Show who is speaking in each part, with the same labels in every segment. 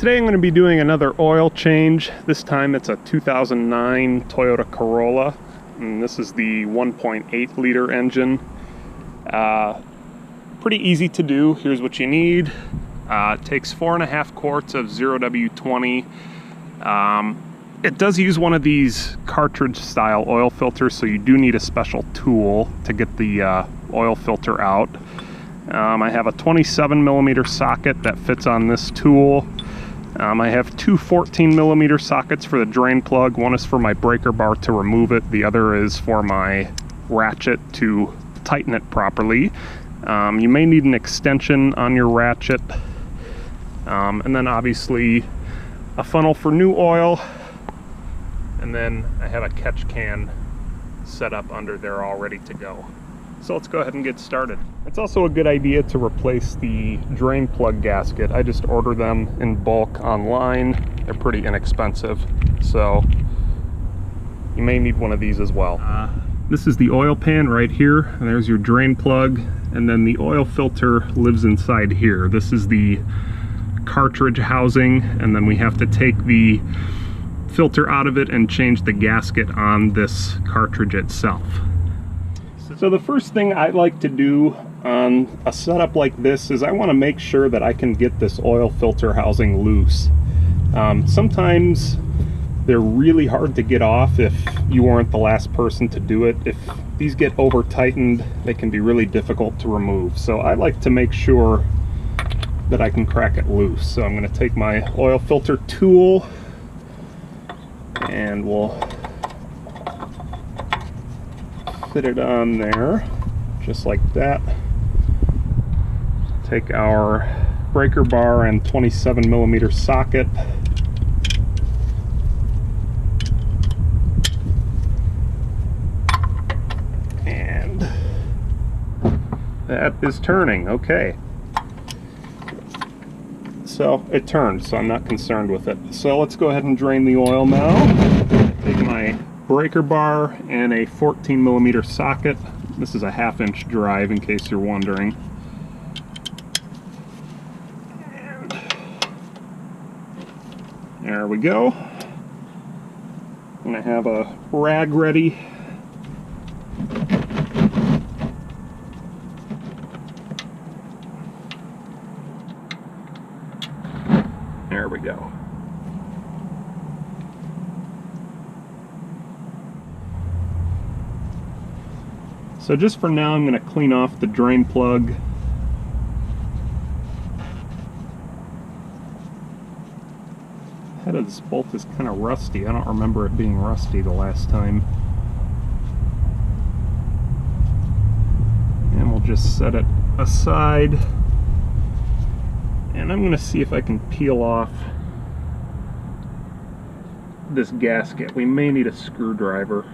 Speaker 1: Today I'm going to be doing another oil change. This time it's a 2009 Toyota Corolla, and this is the 1.8 liter engine. Pretty easy to do. Here's what you need. It takes 4.5 quarts of 0W20. It does use one of these cartridge style oil filters, so you do need a special tool to get the oil filter out. I have a 27mm socket that fits on this tool. I have two 14mm sockets for the drain plug. One is for my breaker bar to remove it. The other is for my ratchet to tighten it properly. You may need an extension on your ratchet. And then obviously a funnel for new oil. And then I have a catch can set up under there all ready to go. So let's go ahead and get started. It's also a good idea to replace the drain plug gasket. I just order them in bulk online. They're pretty inexpensive, so you may need one of these as well. This is the oil pan right here, and there's your drain plug, and then the oil filter lives inside here. This is the cartridge housing, and then we have to take the filter out of it and change the gasket on this cartridge itself. So the first thing I like to do on a setup like this is I want to make sure that I can get this oil filter housing loose. Sometimes they're really hard to get off if you weren't the last person to do it. If these get over tightened, they can be really difficult to remove. So I like to make sure that I can crack it loose. So I'm going to take my oil filter tool and we'll fit it on there just like that. Take our breaker bar and 27mm socket, and that is turning. Okay, so it turned, so I'm not concerned with it. So let's go ahead and drain the oil now. Take my breaker bar and a 14mm socket. This is a 1/2 inch drive in case you're wondering. And there we go. I'm gonna have a rag ready. There we go. So just for now, I'm going to clean off the drain plug. The head of this bolt is kind of rusty. I don't remember it being rusty the last time. And we'll just set it aside. And I'm going to see if I can peel off this gasket. We may need a screwdriver.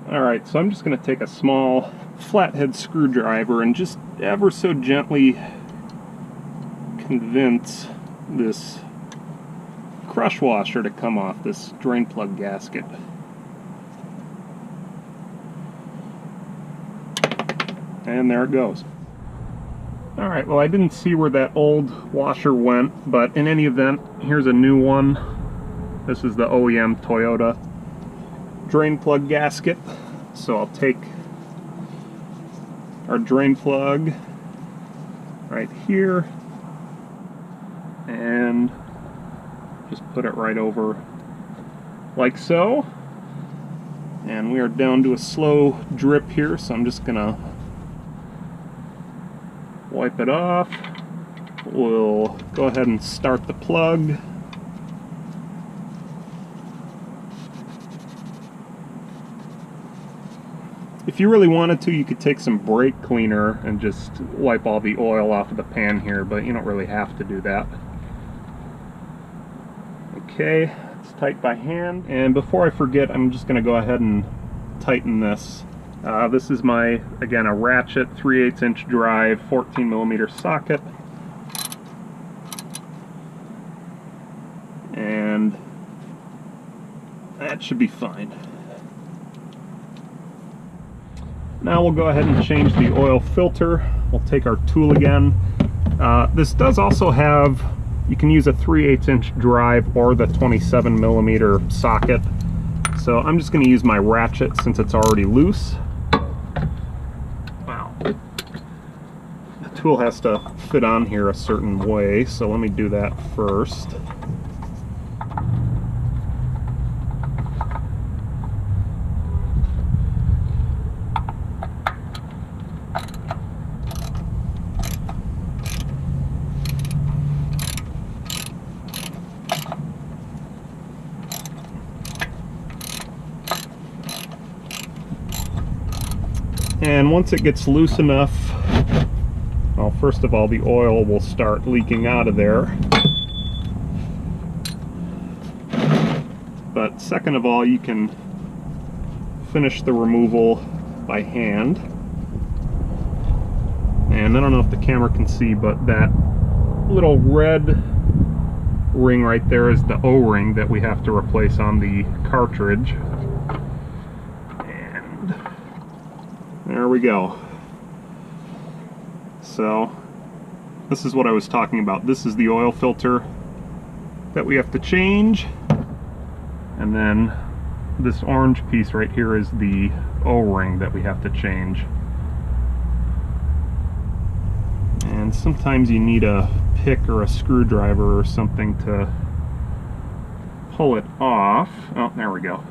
Speaker 1: Alright, so I'm just going to take a small flathead screwdriver and just ever so gently convince this crush washer to come off this drain plug gasket. And there it goes. Alright, well I didn't see where that old washer went, but in any event, here's a new one. This is the OEM Toyota drain plug gasket. So I'll take our drain plug right here and just put it right over like so. And we are down to a slow drip here, so I'm just gonna wipe it off. We'll go ahead and start the plug. If you really wanted to, you could take some brake cleaner and just wipe all the oil off of the pan here, but you don't really have to do that. Okay, it's tight by hand. And before I forget, I'm just going to go ahead and tighten this. This is my, again, a Ratchet 3/8 inch drive, 14mm socket. And that should be fine. Now we'll go ahead and change the oil filter. We'll take our tool again. This does also have, you can use a 3/8" drive or the 27mm socket. So I'm just going to use my ratchet since it's already loose. Wow. The tool has to fit on here a certain way, so let me do that first. And once it gets loose enough, well, first of all, the oil will start leaking out of there. But second of all, you can finish the removal by hand. And I don't know if the camera can see, but that little red ring right there is the O-ring that we have to replace on the cartridge. There we go. So this is what I was talking about. This is the oil filter that we have to change, and then this orange piece right here is the O-ring that we have to change. And sometimes you need a pick or a screwdriver or something to pull it off. Oh, there we go.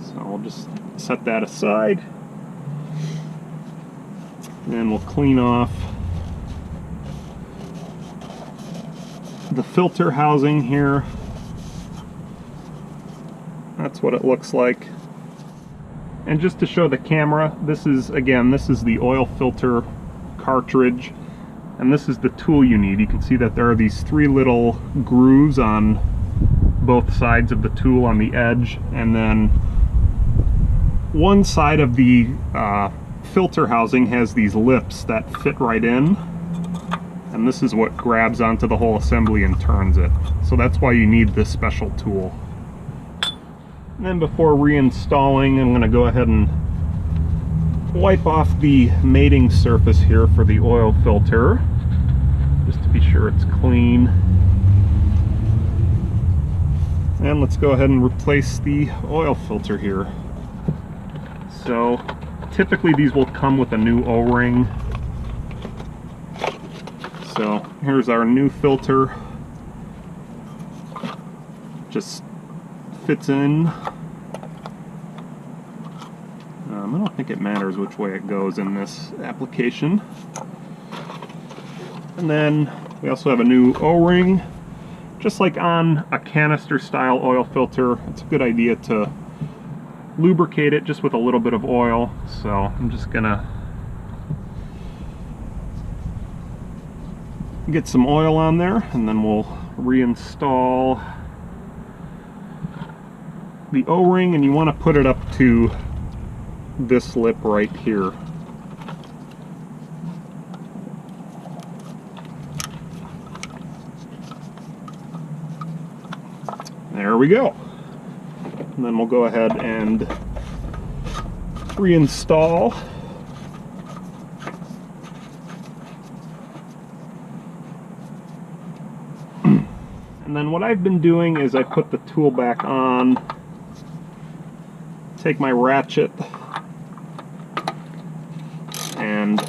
Speaker 1: So we'll just set that aside, and we'll clean off the filter housing here. That's what it looks like. And just to show the camera, this is, again, this is the oil filter cartridge, and this is the tool you need. You can see that there are these 3 little grooves on both sides of the tool on the edge, and then one side of the filter housing has these lips that fit right in, and this is what grabs onto the whole assembly and turns it. So that's why you need this special tool. And then before reinstalling, I'm going to go ahead and wipe off the mating surface here for the oil filter, just to be sure it's clean. And let's go ahead and replace the oil filter here. So typically these will come with a new O-ring. So here's our new filter. Just fits in. I don't think it matters which way it goes in this application. And then we also have a new O-ring. Just like on a canister style oil filter, it's a good idea to lubricate it just with a little bit of oil. So I'm just gonna get some oil on there, and then we'll reinstall the O-ring, and you want to put it up to this lip right here. There we go. And then we'll go ahead and reinstall. And then what I've been doing is I put the tool back on, take my ratchet, and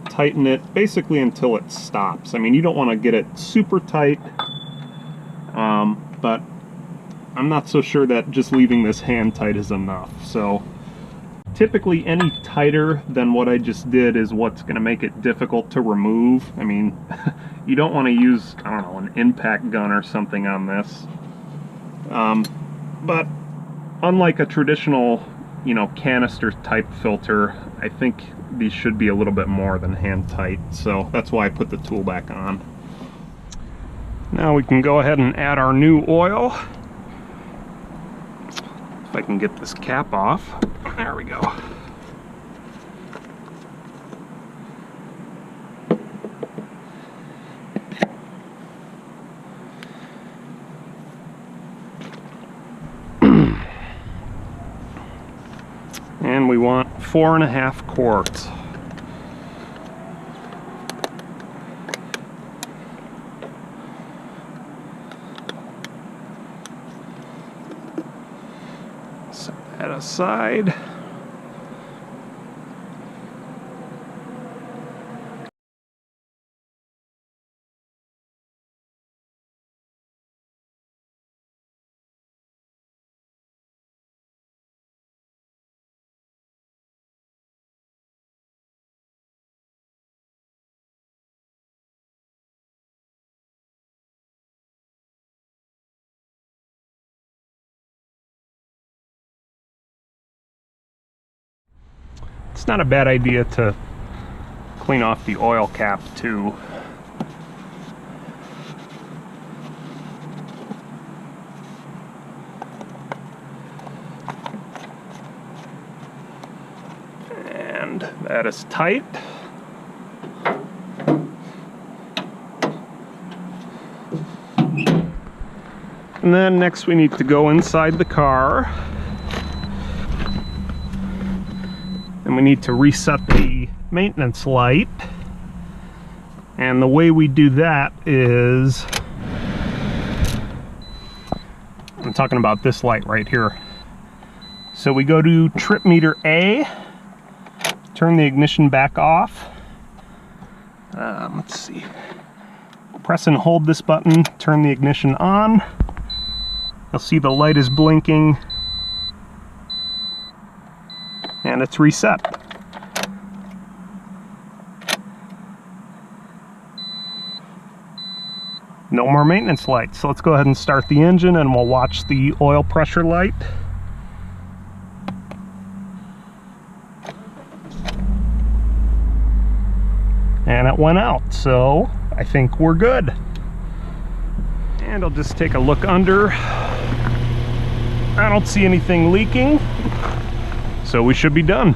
Speaker 1: tighten it basically until it stops. I mean, you don't want to get it super tight, but I'm not so sure that just leaving this hand tight is enough. So typically any tighter than what I just did is what's going to make it difficult to remove. I mean, you don't want to use, I don't know, an impact gun or something on this. But unlike a traditional, you know, canister type filter, I think these should be a little bit more than hand tight. So that's why I put the tool back on. Now we can go ahead and add our new oil. If I can get this cap off. There we go. And we want 4.5 quarts. Set that aside. It's not a bad idea to clean off the oil cap too. And that is tight. And then next we need to go inside the car. And we need to reset the maintenance light. And the way we do that is, I'm talking about this light right here. So we go to trip meter A, turn the ignition back off. Let's see. Press and hold this button, turn the ignition on. You'll see the light is blinking. And it's reset. No more maintenance lights. So let's go ahead and start the engine and we'll watch the oil pressure light. And it went out, so I think we're good. And I'll just take a look under. I don't see anything leaking. So we should be done.